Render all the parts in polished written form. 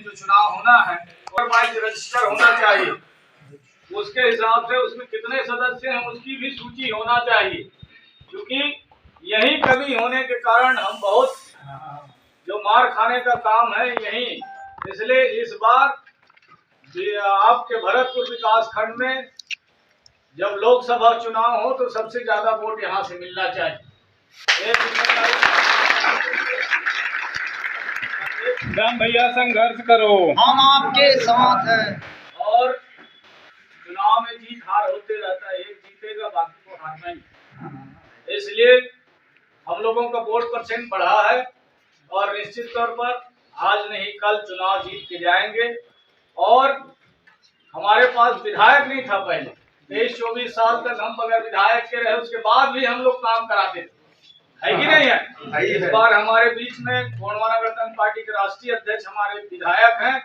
जो चुनाव होना है और बाइक रजिस्टर होना चाहिए। उसके हिसाब से उसमें कितने सदस्य हैं उसकी भी सूची होना चाहिए, क्योंकि यही कमी होने के कारण हम बहुत जो मार खाने का काम है यही। इसलिए इस बार आपके भरतपुर विकास खंड में जब लोकसभा चुनाव हो तो सबसे ज्यादा वोट यहाँ से मिलना चाहिए। राम भैया संघर्ष करो, हम आपके साथ हैं। और चुनाव में जीत हार होते रहता है, एक जीतेगा बाकी को हारना ही। इसलिए हम लोगों का वोट परसेंट बढ़ा है और निश्चित तौर पर आज नहीं कल चुनाव जीत के जाएंगे। और हमारे पास विधायक नहीं था पहले, 23-24 साल तक हम बगैर विधायक के रहे, उसके बाद भी हम लोग काम कराते थे, है कि नहीं है? इस बार हमारे बीच में गोंडवाना गणतंत्र पार्टी के राष्ट्रीय अध्यक्ष हमारे विधायक हैं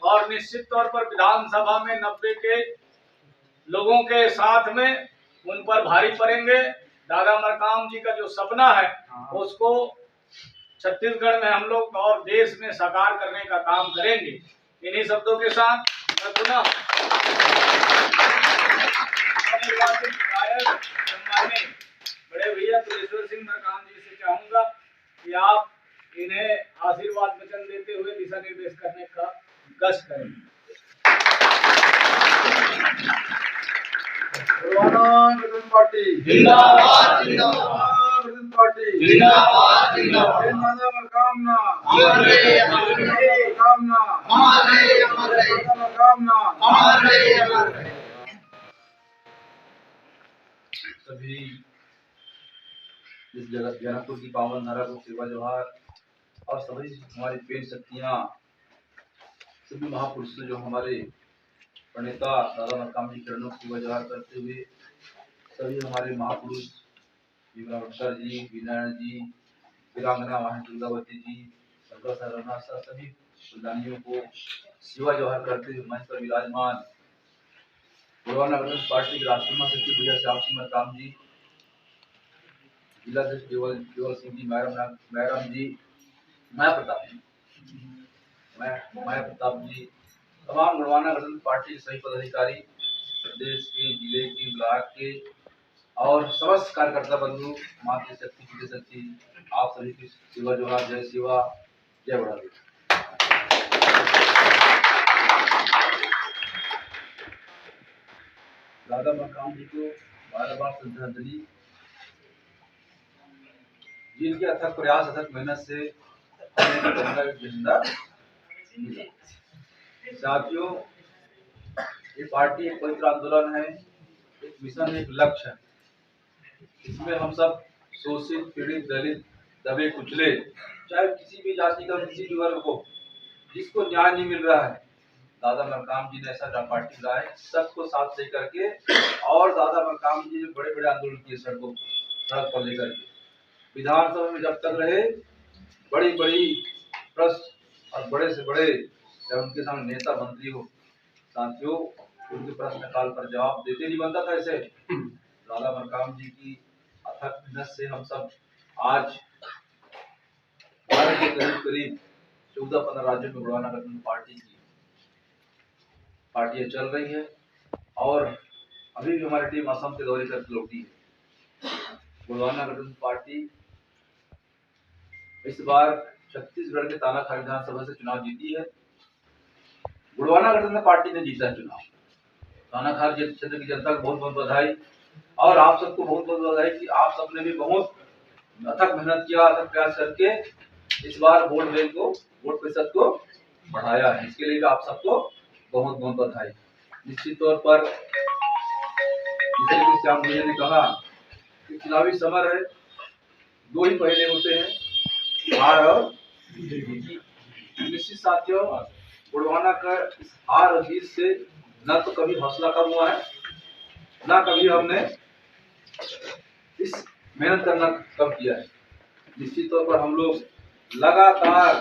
और निश्चित तौर पर विधानसभा में 90 के लोगों के साथ में उन पर भारी पड़ेंगे। दादा मरकाम जी का जो सपना है उसको छत्तीसगढ़ में हम लोग और देश में साकार करने का काम करेंगे। इन्हीं शब्दों के साथ मैं पुनः बड़े भैया तुलेश्वर सिंह मरकाम जी से चाहूंगा कि आप इन्हें आशीर्वाद वचन देते हुए दिशा निर्देश करने का कष्ट करें। पार्टी जिंदाबाद, जिंदाबाद पार्टी जिंदाबाद, जिंदाबाद। कामना हमारे कामना हमारे कामना हमारे। सभी इस जगत जनकपुर की पावन धरा को सेवा जोहार और सभी हमारी पेड़ शक्तियाँ, सभी महापुरुषों जो हमारे प्रणेता दादा मरकाम जी चरणों की सेवा जोहार करते हुए सभी हमारे महापुरुष भीमराव जी, वीरनारायण जी, वीरांगना वाहन दुर्गावती जी, सभी सुल्तानियों को सेवा जोहार करते हुए मंच पर विराजमान गोंडवाना गणतंत्र पार्टी के राष्ट्रीय महासचिव भैया श्याम सिंह मरकाम जी, जिला अध्यक्ष केवल सिंह जी, मैराम जी, माया प्रताप जी, तमाम गोंडवाना गणतंत्र पार्टी के सही पदाधिकारी, प्रदेश के, जिले के, ब्लॉक के और समस्त कार्यकर्ता बंधु, मातृशक्ति, पितृशक्ति, आप सभी की सेवा जोहार, जय सेवा, जय बड़ा। दादा मरकाम जी को बार-बार श्रद्धांजलि। जिनके अथक प्रयास, अथक मेहनत से हमें जिंदा मिला। साथियों, ये पार्टी एक पवित्र आंदोलन है, एक मिशन, एक लक्ष्य है। इसमें हम सब शोषित, पीड़ित, दलित, दबे कुचले, चाहे किसी भी जाति का, किसी भी वर्ग हो, जिसको न्याय नहीं मिल रहा है, दादा मरकाम जी ने ऐसा पार्टी लाए सबको साथ लेकर के। और दादा मरकाम जी ने बड़े बड़े आंदोलन किए, सड़क पर लेकर के। विधानसभा में जब तक रहे बड़ी बड़ी प्रश्न और बड़े से बड़े चाहे उनके सामने नेता मंत्री हो, साथियों उनके प्रश्न काल पर जवाब देते नहीं बनता था। ऐसे दादा मरकाम जी की अथक मेहनत से हम सब आज भारत के करीब 14-15 राज्यों में गोंडवाना गणतंत्र पार्टी की पार्टियां चल रही है और अभी भी हमारी टीम असम के दौरे करके लौटी है। गोंडवाना गणतंत्र पार्टी इस बार छत्तीसगढ़ के तानाखार विधानसभा से चुनाव जीती है। गोंडवाना गणतंत्र पार्टी ने जीता है चुनाव। तानाखार क्षेत्र की जनता को बहुत बहुत बधाई और आप सबको बहुत बहुत बधाई कि आप सबने भी बहुत अथक मेहनत किया, अथक प्रयास करके इस बार वोट प्रतिशत को बढ़ाया है। इसके लिए भी आप सबको बहुत बहुत बधाई। निश्चित तौर पर जैसे कि श्याम भैया ने कहा कि चुनावी समर है, दो ही पहले होते हैं, हार और जीत। निश्चित साथियों, गोंडवाना का इस हार और जीत से न तो कभी हौसला कम हुआ है, ना कभी हमने इस मेहनत करना कम किया है। निश्चित तौर पर हम लोग लगातार,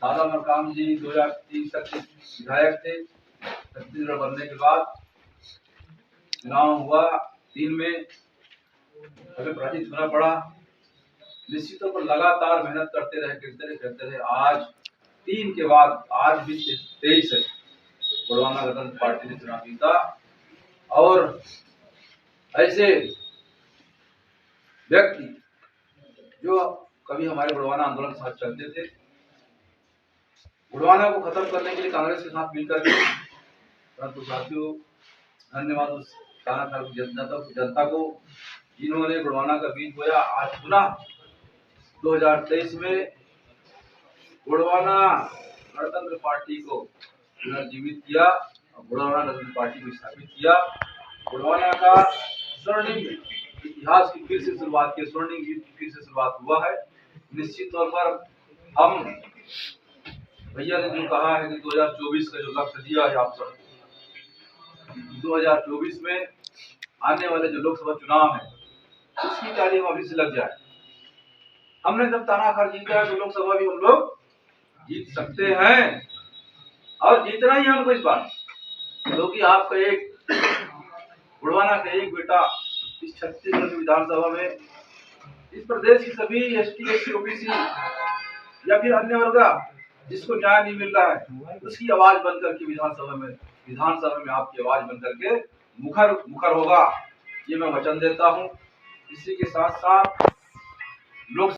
दादा मरकाम जी 2003 तक विधायक थे, छत्तीसगढ़ बनने के बाद चुनाव हुआ, 3 में हमें पराजित होना पड़ा। निश्चित तौर पर लगातार मेहनत करते रहे आज 2003 के बाद आज भी 23 है बुढ़वाना गणतंत्र पार्टी ने चुनाव जीता। और ऐसे व्यक्ति जो कभी हमारे बुढ़वाना आंदोलन के साथ चलते थे, बुढ़वाना को खत्म करने के लिए कांग्रेस के साथ मिलकर के, परंतु साथियों धन्यवाद उस जनता को जिन्होंने बुढ़वाना का बीज बोया। आज पुनः 2023 में बुढ़वाना गणतंत्र पार्टी को पुनर्जीवित किया और बुढ़वाना गणतंत्र पार्टी को स्थापित किया। बुढ़वाना का स्वर्णिम इतिहास की फिर से शुरुआत की, स्वर्णिम युग की फिर से शुरुआत हुआ है। निश्चित तौर पर हम भैया ने जो कहा है कि 2024 का जो लक्ष्य दिया है आप सब, 2024 में आने वाले जो लोकसभा चुनाव है उसकी तैयारी हम अभी से लग जाए। हमने जब तानाघर जीता है तो लोकसभा भी हम लोग जीत सकते हैं और जीतना ही हमको इस बार, क्योंकि आपका एक बुढ़वाना का एक बेटा इस छत्तीसगढ़ विधानसभा में इस प्रदेश की सभी एसटी एससी ओबीसी या फिर अन्य वर्ग जिसको न्याय नहीं मिल रहा है उसकी आवाज बनकर के विधानसभा में आपकी आवाज बनकर के मुखर होगा, ये मैं वचन देता हूँ। इसी के साथ साथ लोग